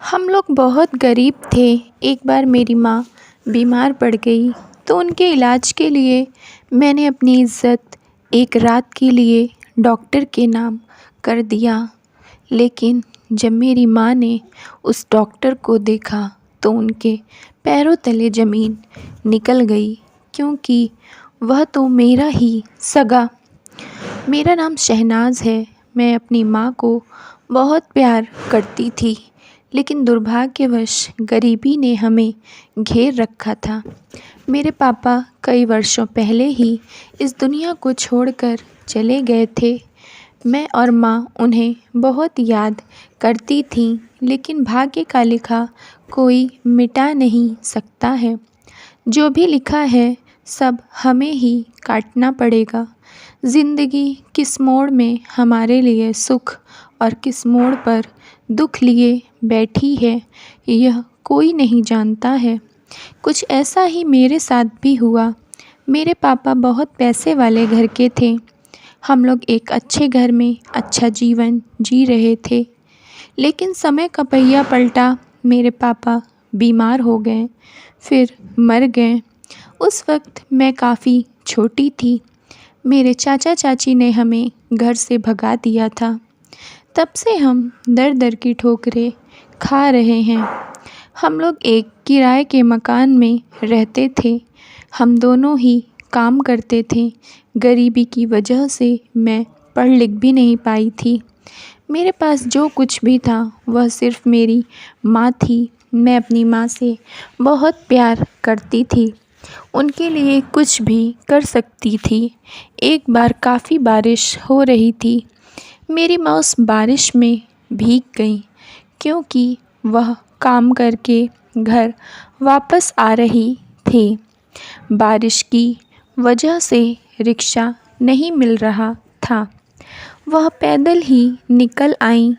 हम लोग बहुत गरीब थे। एक बार मेरी माँ बीमार पड़ गई तो उनके इलाज के लिए मैंने अपनी इज़्ज़त एक रात के लिए डॉक्टर के नाम कर दिया। लेकिन जब मेरी माँ ने उस डॉक्टर को देखा तो उनके पैरों तले ज़मीन निकल गई, क्योंकि वह तो मेरा ही सगा। मेरा नाम शहनाज़ है। मैं अपनी माँ को बहुत प्यार करती थी, लेकिन दुर्भाग्यवश गरीबी ने हमें घेर रखा था। मेरे पापा कई वर्षों पहले ही इस दुनिया को छोड़कर चले गए थे। मैं और माँ उन्हें बहुत याद करती थीं, लेकिन भाग्य का लिखा कोई मिटा नहीं सकता है। जो भी लिखा है सब हमें ही काटना पड़ेगा। ज़िंदगी किस मोड़ में हमारे लिए सुख और किस मोड़ पर दुख लिए बैठी है, यह कोई नहीं जानता है। कुछ ऐसा ही मेरे साथ भी हुआ। मेरे पापा बहुत पैसे वाले घर के थे। हम लोग एक अच्छे घर में अच्छा जीवन जी रहे थे, लेकिन समय का पहिया पलटा। मेरे पापा बीमार हो गए, फिर मर गए। उस वक्त मैं काफ़ी छोटी थी। मेरे चाचा चाची ने हमें घर से भगा दिया था। तब से हम दर दर की ठोकरें खा रहे हैं। हम लोग एक किराए के मकान में रहते थे। हम दोनों ही काम करते थे। गरीबी की वजह से मैं पढ़ लिख भी नहीं पाई थी। मेरे पास जो कुछ भी था वह सिर्फ़ मेरी माँ थी। मैं अपनी माँ से बहुत प्यार करती थी, उनके लिए कुछ भी कर सकती थी। एक बार काफ़ी बारिश हो रही थी। मेरी माँ उस बारिश में भीग गई, क्योंकि वह काम करके घर वापस आ रही थी। बारिश की वजह से रिक्शा नहीं मिल रहा था। वह पैदल ही निकल आईं।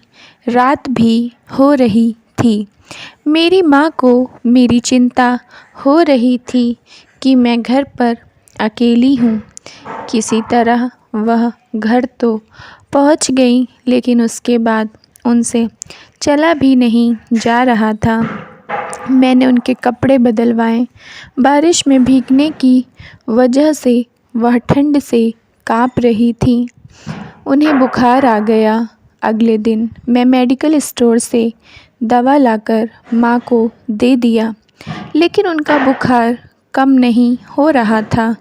रात भी हो रही थी। मेरी माँ को मेरी चिंता हो रही थी कि मैं घर पर अकेली हूँ। किसी तरह वह घर तो पहुँच गई, लेकिन उसके बाद उनसे चला भी नहीं जा रहा था। मैंने उनके कपड़े बदलवाए। बारिश में भीगने की वजह से वह ठंड से काँप रही थी। उन्हें बुखार आ गया। अगले दिन मैं मेडिकल स्टोर से दवा लाकर माँ को दे दिया, लेकिन उनका बुखार कम नहीं हो रहा था।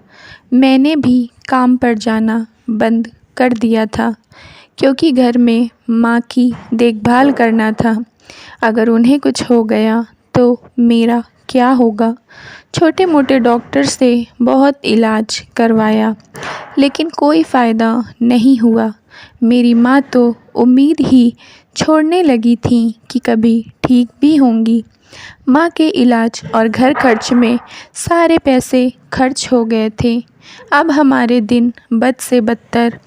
मैंने भी काम पर जाना बंद कर दिया था, क्योंकि घर में माँ की देखभाल करना था। अगर उन्हें कुछ हो गया तो मेरा क्या होगा। छोटे मोटे डॉक्टर से बहुत इलाज करवाया, लेकिन कोई फ़ायदा नहीं हुआ। मेरी माँ तो उम्मीद ही छोड़ने लगी थी कि कभी ठीक भी होंगी। माँ के इलाज और घर खर्च में सारे पैसे खर्च हो गए थे। अब हमारे दिन बद से बदतर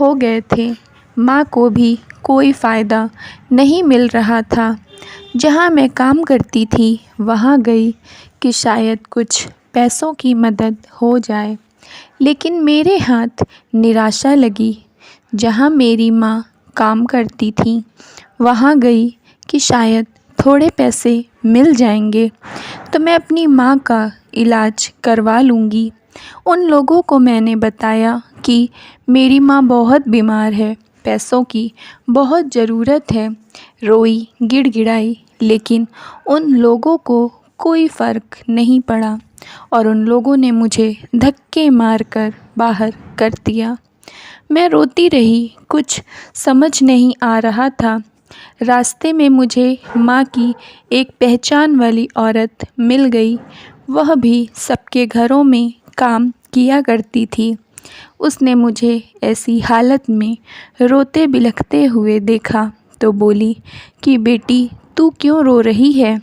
हो गए थे। माँ को भी कोई फ़ायदा नहीं मिल रहा था। जहाँ मैं काम करती थी वहाँ गई कि शायद कुछ पैसों की मदद हो जाए, लेकिन मेरे हाथ निराशा लगी। जहाँ मेरी माँ काम करती थी वहाँ गई कि शायद थोड़े पैसे मिल जाएंगे तो मैं अपनी माँ का इलाज करवा लूँगी। उन लोगों को मैंने बताया कि मेरी माँ बहुत बीमार है, पैसों की बहुत ज़रूरत है। रोई गिड़गिड़ाई, लेकिन उन लोगों को कोई फ़र्क नहीं पड़ा और उन लोगों ने मुझे धक्के मारकर बाहर कर दिया। मैं रोती रही, कुछ समझ नहीं आ रहा था। रास्ते में मुझे माँ की एक पहचान वाली औरत मिल गई। वह भी सबके घरों में काम किया करती थी। उसने मुझे ऐसी हालत में रोते बिलखते हुए देखा तो बोली कि बेटी, तू क्यों रो रही है।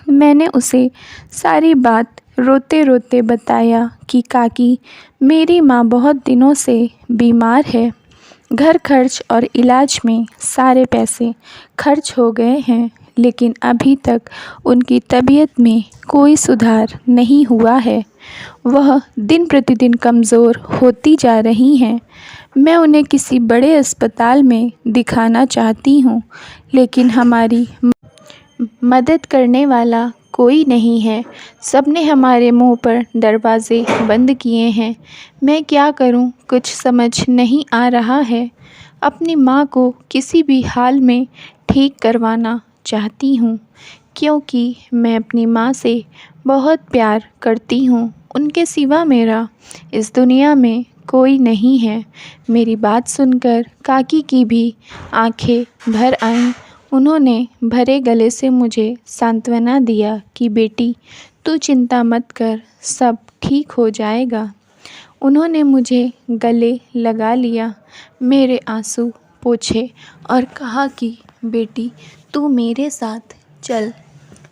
मैंने उसे सारी बात रोते रोते बताया कि काकी, मेरी माँ बहुत दिनों से बीमार है। घर खर्च और इलाज में सारे पैसे खर्च हो गए हैं, लेकिन अभी तक उनकी तबीयत में कोई सुधार नहीं हुआ है। वह दिन प्रतिदिन कमज़ोर होती जा रही हैं। मैं उन्हें किसी बड़े अस्पताल में दिखाना चाहती हूँ, लेकिन हमारी मदद करने वाला कोई नहीं है। सबने हमारे मुंह पर दरवाज़े बंद किए हैं। मैं क्या करूं, कुछ समझ नहीं आ रहा है। अपनी माँ को किसी भी हाल में ठीक करवाना चाहती हूँ, क्योंकि मैं अपनी माँ से बहुत प्यार करती हूँ। उनके सिवा मेरा इस दुनिया में कोई नहीं है। मेरी बात सुनकर काकी की भी आंखें भर आईं। उन्होंने भरे गले से मुझे सांत्वना दिया कि बेटी, तू चिंता मत कर, सब ठीक हो जाएगा। उन्होंने मुझे गले लगा लिया, मेरे आंसू पोंछे और कहा कि बेटी, तू मेरे साथ चल,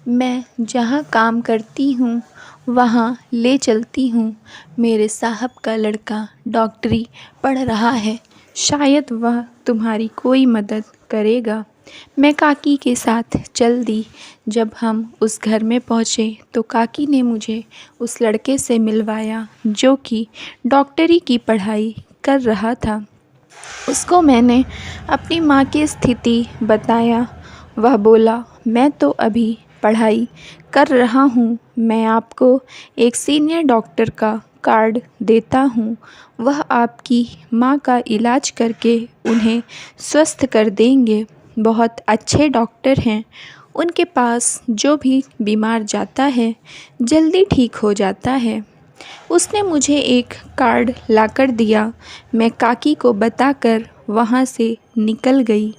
मैं जहाँ काम करती हूँ वहाँ ले चलती हूँ। मेरे साहब का लड़का डॉक्टरी पढ़ रहा है, शायद वह तुम्हारी कोई मदद करेगा। मैं काकी के साथ चल दी। जब हम उस घर में पहुँचे तो काकी ने मुझे उस लड़के से मिलवाया जो कि डॉक्टरी की पढ़ाई कर रहा था। उसको मैंने अपनी माँ की स्थिति बताया। वह बोला, मैं तो अभी पढ़ाई कर रहा हूँ, मैं आपको एक सीनियर डॉक्टर का कार्ड देता हूँ। वह आपकी माँ का इलाज करके उन्हें स्वस्थ कर देंगे। बहुत अच्छे डॉक्टर हैं, उनके पास जो भी बीमार जाता है जल्दी ठीक हो जाता है। उसने मुझे एक कार्ड लाकर दिया। मैं काकी को बताकर वहाँ से निकल गई।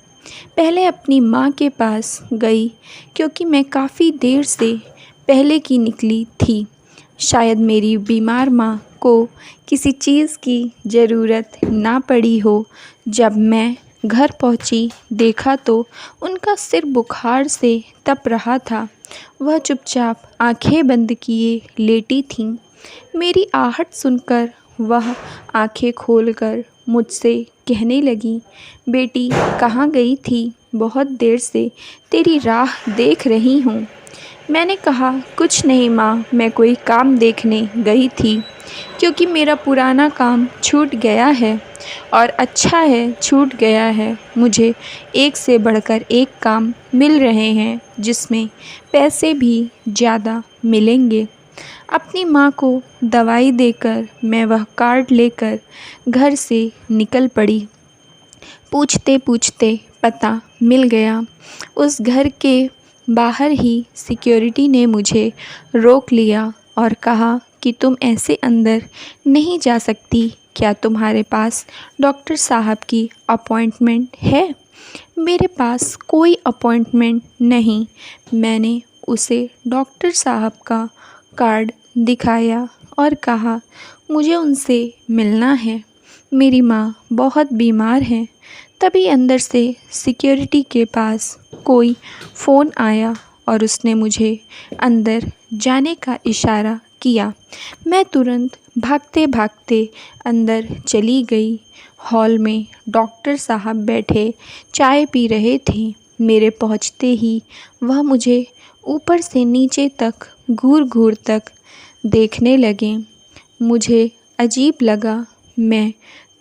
पहले अपनी माँ के पास गई, क्योंकि मैं काफ़ी देर से पहले की निकली थी। शायद मेरी बीमार माँ को किसी चीज़ की ज़रूरत ना पड़ी हो। जब मैं घर पहुँची, देखा तो उनका सिर बुखार से तप रहा था। वह चुपचाप आंखें बंद किए लेटी थीं। मेरी आहट सुनकर वह आंखें खोलकर मुझसे कहने लगी, बेटी, कहाँ गई थी? बहुत देर से तेरी राह देख रही हूँ। मैंने कहा, कुछ नहीं माँ, मैं कोई काम देखने गई थी, क्योंकि मेरा पुराना काम छूट गया है। और अच्छा है छूट गया है, मुझे एक से बढ़कर एक काम मिल रहे हैं जिसमें पैसे भी ज़्यादा मिलेंगे। अपनी माँ को दवाई देकर मैं वह कार्ड लेकर घर से निकल पड़ी। पूछते पूछते पता मिल गया। उस घर के बाहर ही सिक्योरिटी ने मुझे रोक लिया और कहा कि तुम ऐसे अंदर नहीं जा सकती। क्या तुम्हारे पास डॉक्टर साहब की अपॉइंटमेंट है? मेरे पास कोई अपॉइंटमेंट नहीं। मैंने उसे डॉक्टर साहब का कार्ड दिखाया और कहा, मुझे उनसे मिलना है, मेरी माँ बहुत बीमार है। तभी अंदर से सिक्योरिटी के पास कोई फ़ोन आया और उसने मुझे अंदर जाने का इशारा किया। मैं तुरंत भागते भागते अंदर चली गई। हॉल में डॉक्टर साहब बैठे चाय पी रहे थे। मेरे पहुंचते ही वह मुझे ऊपर से नीचे तक घूर घूर तक देखने लगे। मुझे अजीब लगा। मैं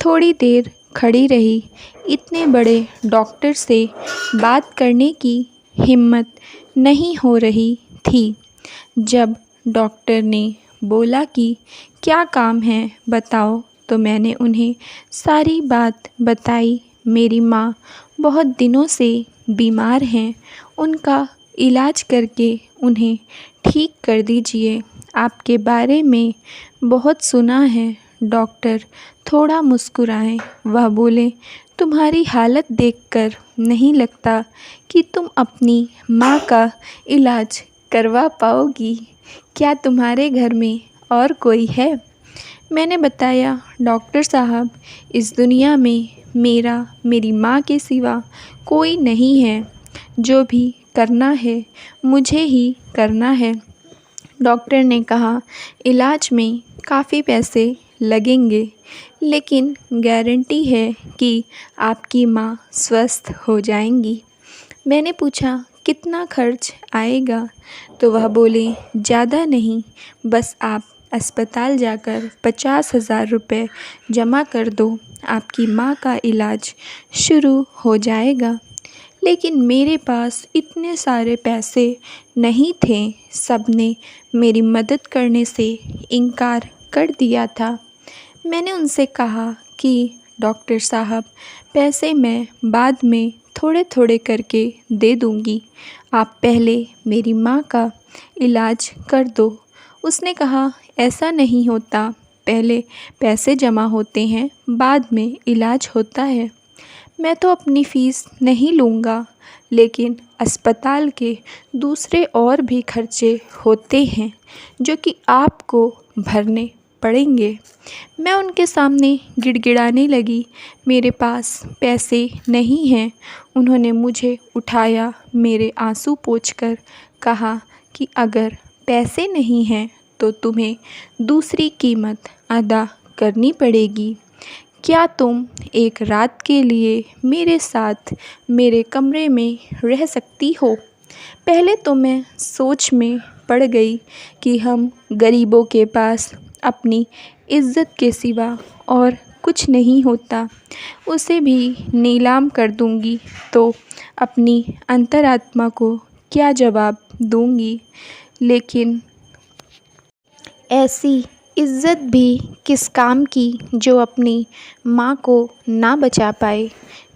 थोड़ी देर खड़ी रही। इतने बड़े डॉक्टर से बात करने की हिम्मत नहीं हो रही थी। जब डॉक्टर ने बोला कि क्या काम है बताओ, तो मैंने उन्हें सारी बात बताई। मेरी माँ बहुत दिनों से बीमार हैं, उनका इलाज करके उन्हें ठीक कर दीजिए। आपके बारे में बहुत सुना है। डॉक्टर थोड़ा मुस्कुराए। वह बोले, तुम्हारी हालत देखकर नहीं लगता कि तुम अपनी माँ का इलाज करवा पाओगी। क्या तुम्हारे घर में और कोई है? मैंने बताया, डॉक्टर साहब, इस दुनिया में मेरी माँ के सिवा कोई नहीं है। जो भी करना है मुझे ही करना है। डॉक्टर ने कहा, इलाज में काफ़ी पैसे लगेंगे, लेकिन गारंटी है कि आपकी माँ स्वस्थ हो जाएंगी। मैंने पूछा, कितना खर्च आएगा? तो वह बोले, ज़्यादा नहीं, बस आप अस्पताल जाकर 50,000 रुपये जमा कर दो, आपकी माँ का इलाज शुरू हो जाएगा। लेकिन मेरे पास इतने सारे पैसे नहीं थे। सबने मेरी मदद करने से इनकार कर दिया था। मैंने उनसे कहा कि डॉक्टर साहब, पैसे मैं बाद में थोड़े थोड़े करके दे दूँगी, आप पहले मेरी माँ का इलाज कर दो। उसने कहा, ऐसा नहीं होता, पहले पैसे जमा होते हैं, बाद में इलाज होता है। मैं तो अपनी फ़ीस नहीं लूँगा, लेकिन अस्पताल के दूसरे और भी खर्चे होते हैं जो कि आपको भरने पड़ेंगे। मैं उनके सामने गिड़गिड़ाने लगी, मेरे पास पैसे नहीं हैं। उन्होंने मुझे उठाया, मेरे आंसू पोंछकर कहा कि अगर पैसे नहीं हैं तो तुम्हें दूसरी कीमत अदा करनी पड़ेगी। क्या तुम एक रात के लिए मेरे साथ मेरे कमरे में रह सकती हो? पहले तो मैं सोच में पड़ गई कि हम गरीबों के पास अपनी इज़्ज़त के सिवा और कुछ नहीं होता। उसे भी नीलाम कर दूँगी तो अपनी अंतरात्मा को क्या जवाब दूँगी? लेकिन ऐसी इज़्ज़त भी किस काम की जो अपनी माँ को ना बचा पाए।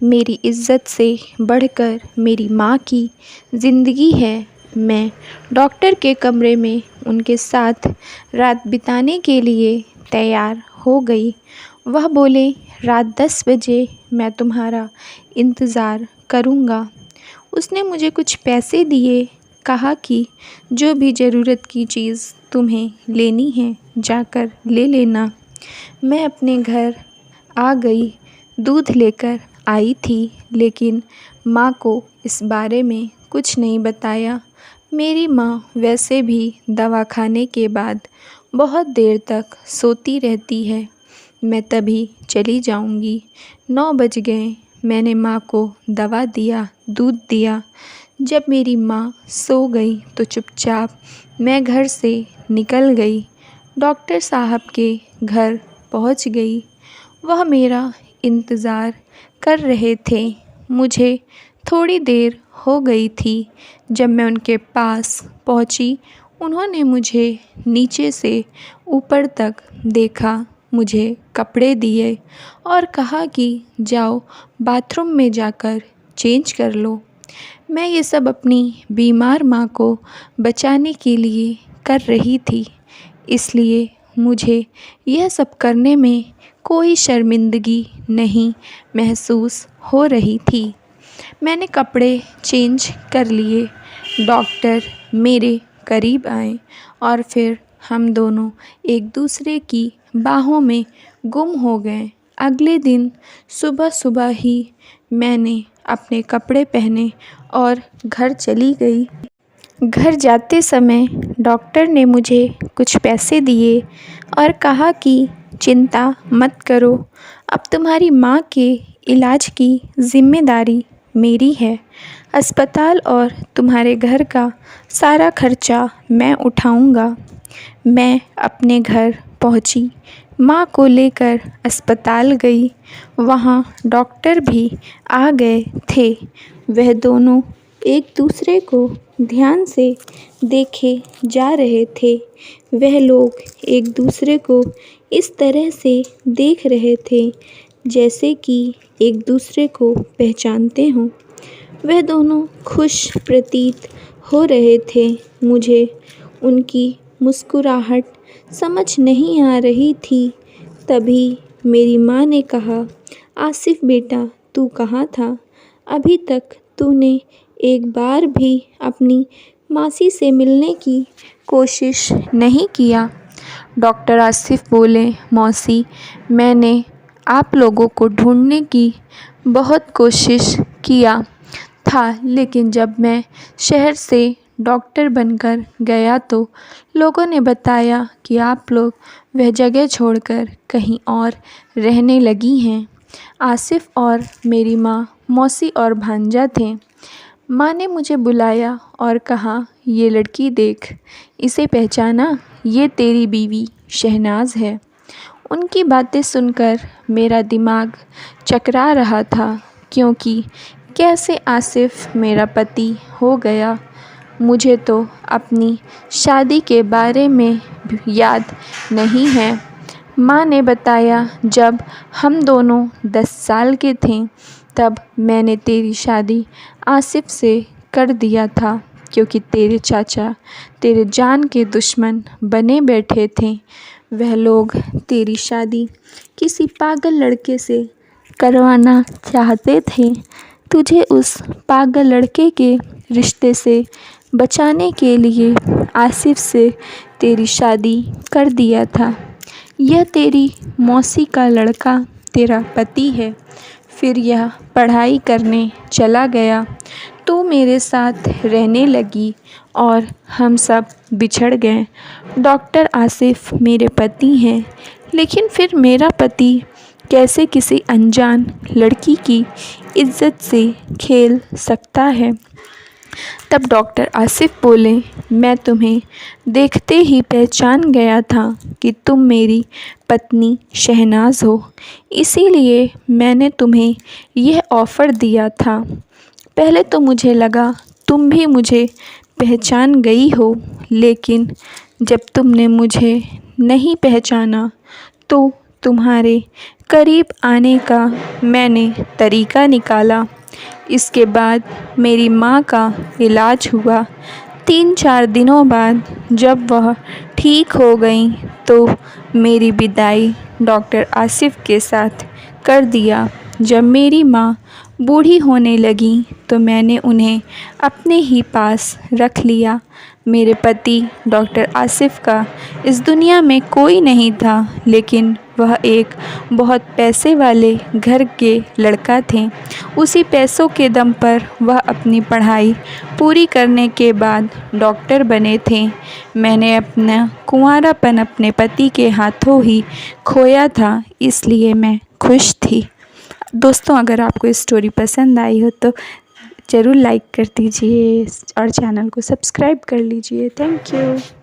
मेरी इज़्ज़त से बढ़कर मेरी माँ की ज़िंदगी है। मैं डॉक्टर के कमरे में उनके साथ रात बिताने के लिए तैयार हो गई। वह बोले, रात 10 बजे मैं तुम्हारा इंतज़ार करूँगा। उसने मुझे कुछ पैसे दिए, कहा कि जो भी ज़रूरत की चीज़ तुम्हें लेनी है जाकर ले लेना। मैं अपने घर आ गई। दूध लेकर आई थी, लेकिन माँ को इस बारे में कुछ नहीं बताया। मेरी माँ वैसे भी दवा खाने के बाद बहुत देर तक सोती रहती है। मैं तभी चली जाऊँगी। 9 बज गए। मैंने माँ को दवा दिया, दूध दिया। जब मेरी माँ सो गई तो चुपचाप मैं घर से निकल गई। डॉक्टर साहब के घर पहुंच गई। वह मेरा इंतज़ार कर रहे थे। मुझे थोड़ी देर हो गई थी जब मैं उनके पास पहुंची। उन्होंने मुझे नीचे से ऊपर तक देखा, मुझे कपड़े दिए और कहा कि जाओ बाथरूम में जाकर चेंज कर लो। मैं ये सब अपनी बीमार माँ को बचाने के लिए कर रही थी, इसलिए मुझे यह सब करने में कोई शर्मिंदगी नहीं महसूस हो रही थी। मैंने कपड़े चेंज कर लिए। डॉक्टर मेरे करीब आए और फिर हम दोनों एक दूसरे की बाहों में गुम हो गए। अगले दिन सुबह सुबह ही मैंने अपने कपड़े पहने और घर चली गई। घर जाते समय डॉक्टर ने मुझे कुछ पैसे दिए और कहा कि चिंता मत करो, अब तुम्हारी माँ के इलाज की ज़िम्मेदारी मेरी है। अस्पताल और तुम्हारे घर का सारा खर्चा मैं उठाऊँगा। मैं अपने घर पहुँची। माँ को लेकर अस्पताल गई। वहाँ डॉक्टर भी आ गए थे। वह दोनों एक दूसरे को ध्यान से देखे जा रहे थे। वह लोग एक दूसरे को इस तरह से देख रहे थे जैसे कि एक दूसरे को पहचानते हों। वह दोनों खुश प्रतीत हो रहे थे। मुझे उनकी मुस्कुराहट समझ नहीं आ रही थी। तभी मेरी माँ ने कहा, आसिफ़ बेटा, तू कहाँ था? अभी तक तूने एक बार भी अपनी मासी से मिलने की कोशिश नहीं किया। डॉक्टर आसिफ़ बोले, मौसी, मैंने आप लोगों को ढूंढने की बहुत कोशिश किया था, लेकिन जब मैं शहर से डॉक्टर बनकर गया तो लोगों ने बताया कि आप लोग वह जगह छोड़कर कहीं और रहने लगी हैं। आसिफ़ और मेरी माँ मौसी और भांजा थे। माँ ने मुझे बुलाया और कहा, ये लड़की देख, इसे पहचाना? ये तेरी बीवी शहनाज है। उनकी बातें सुनकर मेरा दिमाग चकरा रहा था, क्योंकि कैसे आसिफ मेरा पति हो गया, मुझे तो अपनी शादी के बारे में भी याद नहीं है। माँ ने बताया जब हम दोनों 10 साल के थे तब मैंने तेरी शादी आसिफ से कर दिया था, क्योंकि तेरे चाचा तेरे जान के दुश्मन बने बैठे थे। वह लोग तेरी शादी किसी पागल लड़के से करवाना चाहते थे। तुझे उस पागल लड़के के रिश्ते से बचाने के लिए आसिफ से तेरी शादी कर दिया था। यह तेरी मौसी का लड़का तेरा पति है। फिर यह पढ़ाई करने चला गया, तू मेरे साथ रहने लगी और हम सब बिछड़ गए। डॉक्टर आसिफ मेरे पति हैं, लेकिन फिर मेरा पति कैसे किसी अनजान लड़की की इज्जत से खेल सकता है। तब डॉक्टर आसिफ बोले, मैं तुम्हें देखते ही पहचान गया था कि तुम मेरी पत्नी शहनाज हो, इसीलिए मैंने तुम्हें यह ऑफ़र दिया था। पहले तो मुझे लगा तुम भी मुझे पहचान गई हो, लेकिन जब तुमने मुझे नहीं पहचाना तो तुम्हारे करीब आने का मैंने तरीका निकाला। इसके बाद मेरी माँ का इलाज हुआ। 3-4 दिनों बाद जब वह ठीक हो गईं तो मेरी विदाई डॉक्टर आसिफ के साथ कर दिया। जब मेरी माँ बूढ़ी होने लगी तो मैंने उन्हें अपने ही पास रख लिया। मेरे पति डॉक्टर आसिफ का इस दुनिया में कोई नहीं था, लेकिन वह एक बहुत पैसे वाले घर के लड़का थे। उसी पैसों के दम पर वह अपनी पढ़ाई पूरी करने के बाद डॉक्टर बने थे। मैंने अपना कुंवारापन अपने पति के हाथों ही खोया था, इसलिए मैं खुश थी। दोस्तों, अगर आपको इस स्टोरी पसंद आई हो तो ज़रूर लाइक कर दीजिए और चैनल को सब्सक्राइब कर लीजिए। Thank you.